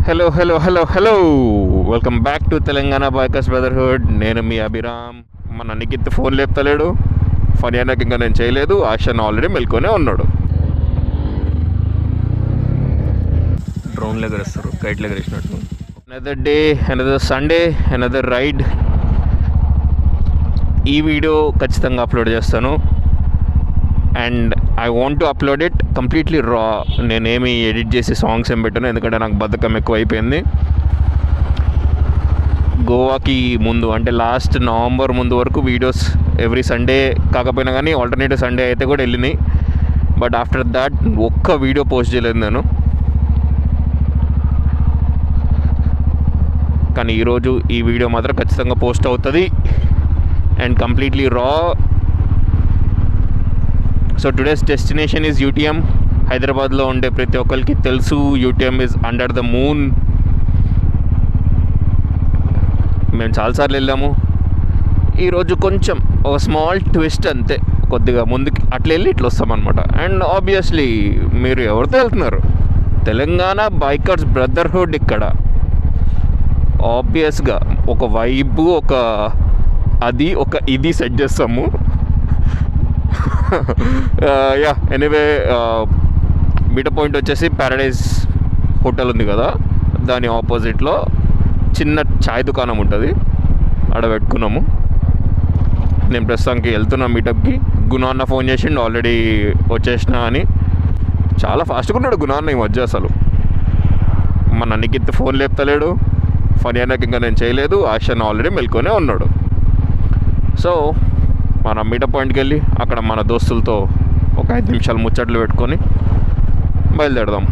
Hello hello hello hello welcome back to Telangana bikers brotherhood. నేను మీ అభిరామ్. మన Nikhit phone లేపుతలేడు. Funny అన్నకి ఇంకా నేను చేయలేదు. ఆషన్ ఆల్రెడీ మెల్కొనే ఉన్నాడు. డ్రోన్లు ఎగరేస్తారు, కైట్లు ఎగరేసినట్టు. Another day, another Sunday, another ride. ఈ వీడియో ఖచ్చితంగా అప్లోడ్ చేస్తాను. And I want to upload it completely raw. నేనేమి ఎడిట్ చేసి సాంగ్స్ ఏం పెట్టాను, ఎందుకంటే నాకు బద్ధకం ఎక్కువ అయిపోయింది. గోవాకి ముందు అంటే లాస్ట్ నవంబర్ ముందు వరకు వీడియోస్ ఎవ్రీ సండే కాకపోయినా కానీ ఆల్టర్నేటివ్ సండే అయితే కూడా వెళ్ళినాయి. బట్ ఆఫ్టర్ దాట్ ఒక్క వీడియో పోస్ట్ చేయలేదు నేను. కానీ ఈరోజు ఈ వీడియో మాత్రం ఖచ్చితంగా పోస్ట్ అవుతుంది అండ్ కంప్లీట్లీ రా. So today's destination is UTM. హైదరాబాద్లో ఉండే ప్రతి ఒక్కరికి తెలుసు UTM is under the moon. మేము చాలాసార్లు వెళ్ళాము. ఈరోజు కొంచెం ఒక స్మాల్ ట్విస్ట్ అంతే, కొద్దిగా ముందుకి అట్లా వెళ్ళి ఇట్లా వస్తామన్నమాట. అండ్ ఆబ్వియస్లీ మీరు ఎవరితో వెళ్తున్నారు? Telangana bikers brotherhood. ఇక్కడ ఆబ్వియస్గా ఒక వైబు, ఒక అది, ఒక ఇది సెట్ చేస్తాము. యా ఎనీవే, మీటర్ పాయింట్ వచ్చేసి ప్యారడైజ్ హోటల్ ఉంది కదా, దాని ఆపోజిట్లో చిన్న చాయ్ దుకాణం ఉంటుంది. ఆడ పెట్టుకున్నాము. నేను ప్రస్తుతానికి వెళ్తున్నా మీటప్కి. గుణాన్న ఫోన్ చేసిండు ఆల్రెడీ వచ్చేసిన అని. చాలా ఫాస్ట్గా ఉన్నాడు గుణాన్న ఈ మధ్య. అసలు మన నిఖిత్ ఫోన్ లేపుతలేడు. ఫనీ అన్నకి ఇంకా నేను చేయలేదు. ఆషన్ ఆల్రెడీ మెల్కొనే ఉన్నాడు. సో మన మీటప్ పాయింట్కి వెళ్ళి అక్కడ మన దోస్తులతో ఒక 5 నిమిషాలు ముచ్చట్లు పెట్టుకొని బయలుదేరదాం.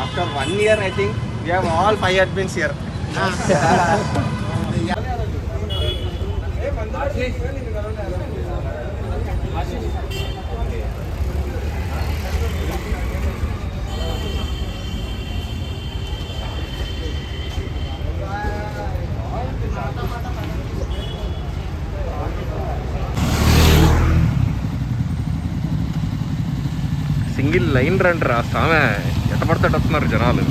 After 1 year, I think we have all 5 admins here. Single line రండి రా సామె, ఎట్ట పడితే వస్తున్నారు జనాలు.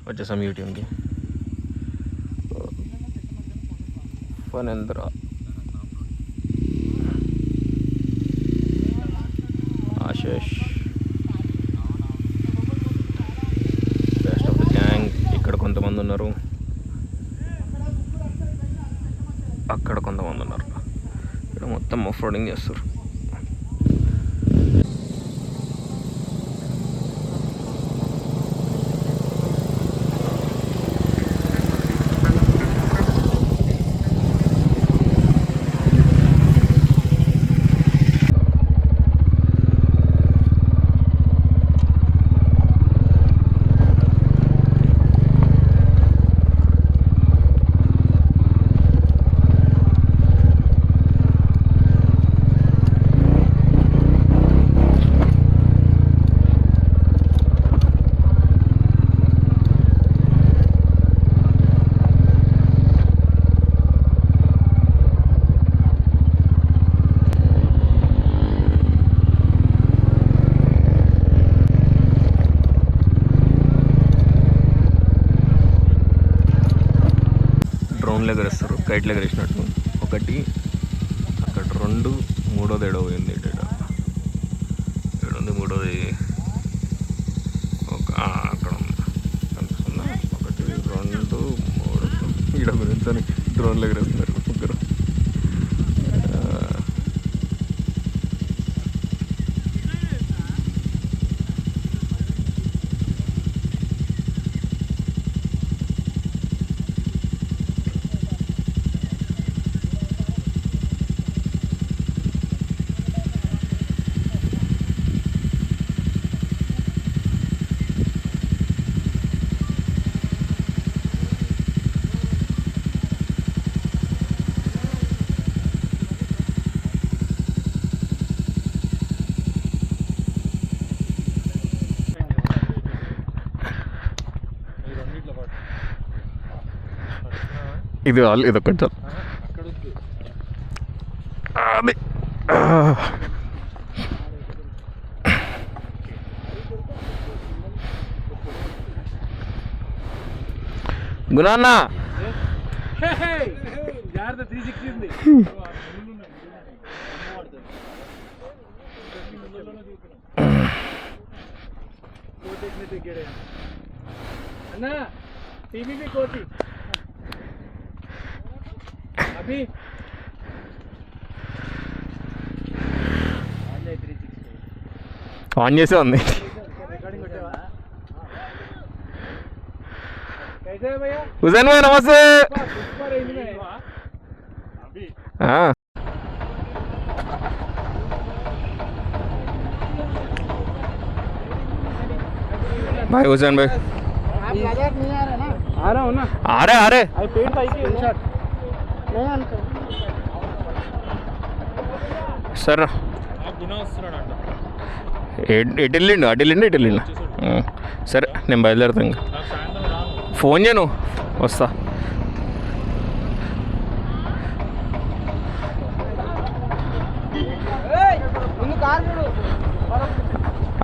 వచ్చేసాం యూటీఎంకి. Phanendra, Ashesh, rest of the gang. ఇక్కడ కొంతమంది ఉన్నారు, అక్కడ కొంతమంది ఉన్నారు. ఇక్కడ మొత్తం ఆఫ్ రోడింగ్ చేస్తారు. డ్రోన్లు ఎగరేస్తారు, కైట్లు ఎగరేసినట్టు. ఒకటి అక్కడ, 2, మూడోది ఏడో పోయింది. ఏడుంది మూడోది, అక్కడ ఉంది కనిపిస్తుందా? 1, 2, 3. ఈడ గురించి డ్రోన్లు ఎగరేస్తున్నారు ముగ్గురు. ఇది వాళ్ళు ఇది ఒకటి చాలు. అది గుణాన్న ఆన్ చేసే ఉంది. హుసేన్ భాయ్ నమస్తే. भाई हुसैन भाई आ रहा हूँ ना. आ रहे आई पेड भाई की शॉट नहीं अंकल सर ఎటు వెళ్ళిండు సరే నేను బయలుదేరుతా ఇంకా ఫోన్ చేయను వస్తా.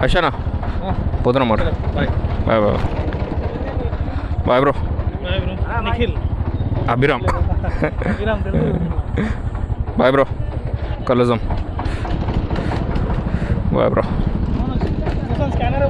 అషానా పోతున్నా మాట. Bye bye bye bro. Nikhil Abhiram bye bro కలుద్దాం. Bye bro. స్కానర్